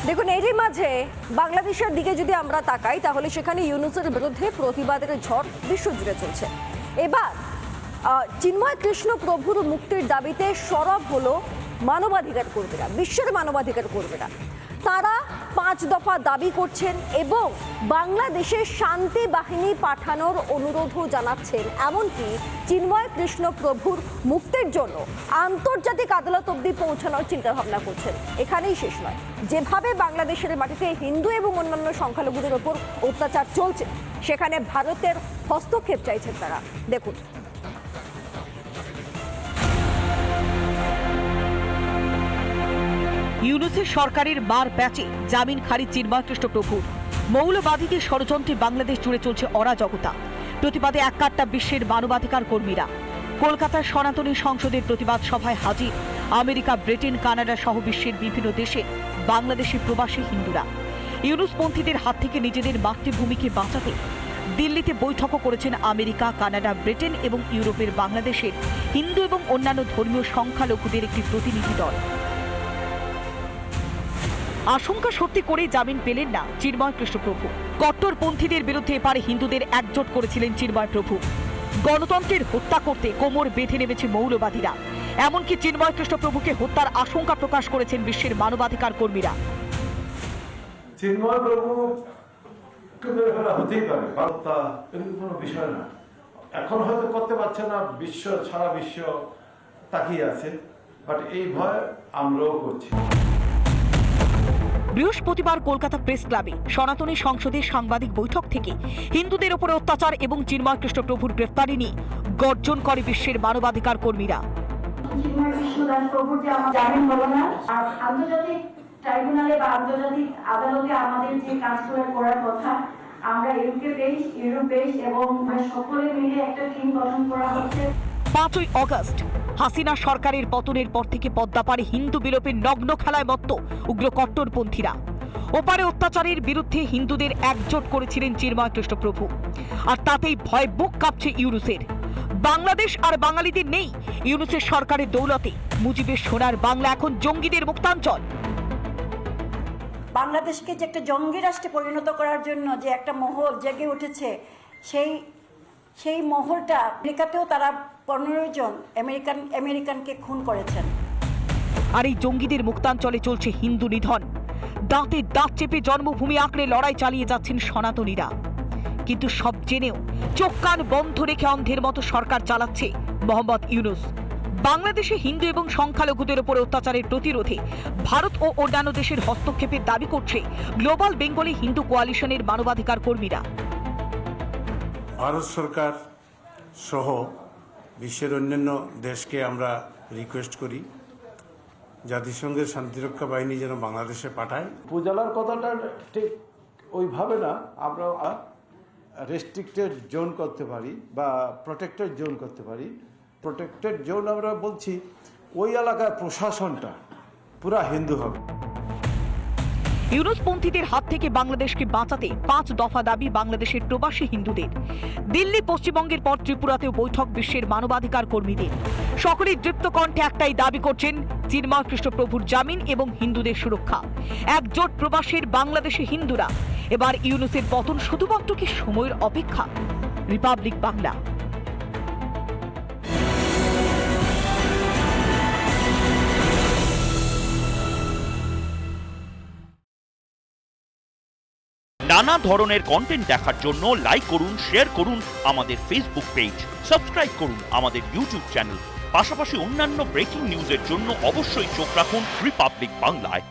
দেখুন, এরই মাঝে বাংলাদেশের দিকে যদি আমরা তাকাই তাহলে সেখানে ইউনূসের বিরুদ্ধে প্রতিবাদের ঝড় বিশ্বজুড়ে চলছে। এবার চিন্ময় কৃষ্ণ প্রভুর মুক্তির দাবিতে সরব হলো মানবাধিকার কর্মীরা, বিশ্বের মানবাধিকার কর্মীরা। তারা 5 দফা দাবি করছেন এবং বাংলাদেশে শান্তি বাহিনী পাঠানোর অনুরোধও জানাচ্ছেন। এমনকি চিন্ময় কৃষ্ণ প্রভুর মুক্তির জন্য আন্তর্জাতিক আদালত অবধি পৌঁছানোর চিন্তাভাবনা করছেন। এখানেই শেষ নয়, যেভাবে বাংলাদেশের মাটিতে হিন্দু এবং অন্যান্য সংখ্যালঘুদের ওপর অত্যাচার চলছে সেখানে ভারতের হস্তক্ষেপ চাইছেন তারা। দেখুন, ইউনূসের সরকারের মার প্যাচে জামিন খারিজ চিন্ময় কৃষ্ণ প্রভুর। মৌলবাদীদের ষড়যন্ত্রে বাংলাদেশ জুড়ে চলছে অরাজকতা। প্রতিবাদে এককাট্টা বিশ্বের মানবাধিকার কর্মীরা। কলকাতার সনাতনী সংসদের প্রতিবাদ সভায় হাজির আমেরিকা, ব্রিটেন, কানাডা সহ বিশ্বের বিভিন্ন দেশে বাংলাদেশি প্রবাসী হিন্দুরা। ইউনূসপন্থীদের হাত থেকে নিজেদের মাতৃভূমিকে বাঁচাতে দিল্লিতে বৈঠকও করেছেন আমেরিকা, কানাডা, ব্রিটেন এবং ইউরোপের বাংলাদেশের হিন্দু এবং অন্যান্য ধর্মীয় সংখ্যালঘুদের একটি প্রতিনিধি দল। আশঙ্কা সত্যি করে জামিন পেলেন না চিন্ময় কৃষ্ণ প্রভু। কট্টরপন্থীদের বিরুদ্ধে এপারে হিন্দুদের একজোট করেছিলেন চিন্ময় প্রভু। গণতন্ত্রের হত্যা করতে কোমর বেঁধে নেমেছে মৌলবাদীরা। এমনকি চিন্ময় কৃষ্ণ প্রভুকে হত্যার আশঙ্কা প্রকাশ করেছেন বিশ্বের মানবাধিকার কর্মীরা। চিন্ময় প্রভু হতেই পারে, হত্যা এরকম কোনো বিষয় না। এখন হয়তো করতে পারছে না, সারা বিশ্ব তাকিয়ে আছে, বাট এই ভয় আমরাও করছি। বৃহস্পতিবার কলকাতা প্রেস ক্লাবে সনাতনী সংসদের সাংবাদিক বৈঠক থেকে হিন্দুদের উপরে অত্যাচার এবং চিন্ময় কৃষ্ণ প্রভুর গ্রেফতারি নিয়ে গর্জন করে বিশ্বের মানবাধিকার কর্মীরা। চিন্ময় কৃষ্ণ দাস প্রভুর যে আমার জামিন হলো না, আর আন্তর্জাতিক ট্রাইব্যুনালে বা আন্তর্জাতিক আদালতে আমাদের যে কাজগুলো করার কথা, আমরা ইউরোপ বেশ এবং সকলে মিলে একটা টিম গঠন করা হচ্ছে। 5ই অগস্ট হাসিনা সরকারের পতনের পর থেকে পদ্মাপাড়ে হিন্দু বিলোপের নগ্ন খেলায় মত্ত উগ্র কট্টরপন্থীরা। ওপারে অত্যাচারের বিরুদ্ধে হিন্দুদের একজোট করেছিলেন চিন্ময় কৃষ্ণ প্রভু, আর তাতেই ভয় বুক কাঁপছে ইউনূসের। বাংলাদেশ আর বাঙালিদের নেই ইউনূসের সরকারের দৌলতে। মুজিবের সোনার বাংলা এখন জঙ্গিদের মুক্তাঞ্চল। বাংলাদেশকে যে একটা জঙ্গি রাষ্ট্রে পরিণত করার জন্য যে একটা মহল জেগে উঠেছে, সেই মহলটা আমেরিকাতেও তারা 15 জন আমেরিকানকে খুন করেছেন। আর এই জঙ্গিদের মুক্তাঞ্চলে চলছে হিন্দু নিধন। দাঁতে দাঁত চেপে জন্মভূমি আঁকড়ে লড়াই চালিয়ে যাচ্ছেন সনাতনীরা। কিন্তু সব জেনেও চোখ কান বন্ধ রেখে অন্ধের মতো সরকার চালাচ্ছে মোহাম্মদ ইউনূস। বাংলাদেশে হিন্দু এবং সংখ্যালঘুদের উপর অত্যাচারের প্রতিরোধে ভারত ও অন্যান্য দেশের হস্তক্ষেপের দাবি করছে গ্লোবাল বেঙ্গলি হিন্দু কোয়ালিশনের মানবাধিকার কর্মীরা। ভারত সরকার সহ বিশ্বের অন্যান্য দেশকে আমরা রিকোয়েস্ট করি জাতিসংঘের শান্তিরক্ষা বাহিনী যেন বাংলাদেশে পাঠায়। পূজালার কথাটা ঠিক ওইভাবে না, আমরা রেস্ট্রিক্টেড জোন করতে পারি বা প্রোটেক্টেড জোন করতে পারি। প্রোটেক্টেড জোন আমরা বলছি ওই এলাকার প্রশাসনটা পুরা হিন্দু হবে। ইউনূসপন্থীদের হাত থেকে বাংলাদেশকে বাঁচাতে 5 দফা দাবি বাংলাদেশের প্রবাসী হিন্দুদের। দিল্লি, পশ্চিমবঙ্গের পর ত্রিপুরাতেও বৈঠক বিশ্বের মানবাধিকার কর্মীদের। সকলেই দৃপ্ত কণ্ঠে একটাই দাবি করছেন চিন্ময় কৃষ্ণ প্রভুর জামিন এবং হিন্দুদের সুরক্ষা। একজোট প্রবাসের বাংলাদেশে হিন্দুরা। এবার ইউনূসের পতন শুধুমাত্র কি সময়ের অপেক্ষা? রিপাবলিক বাংলা। নানা ধরনের কন্টেন্ট দেখার জন্য লাইক করুন, শেয়ার করুন আমাদের ফেসবুক পেজ, সাবস্ক্রাইব করুন আমাদের ইউটিউব চ্যানেল। পাশাপাশি অন্যান্য ব্রেকিং নিউজের জন্য অবশ্যই চোখ রাখুন রিপাবলিক বাংলায়।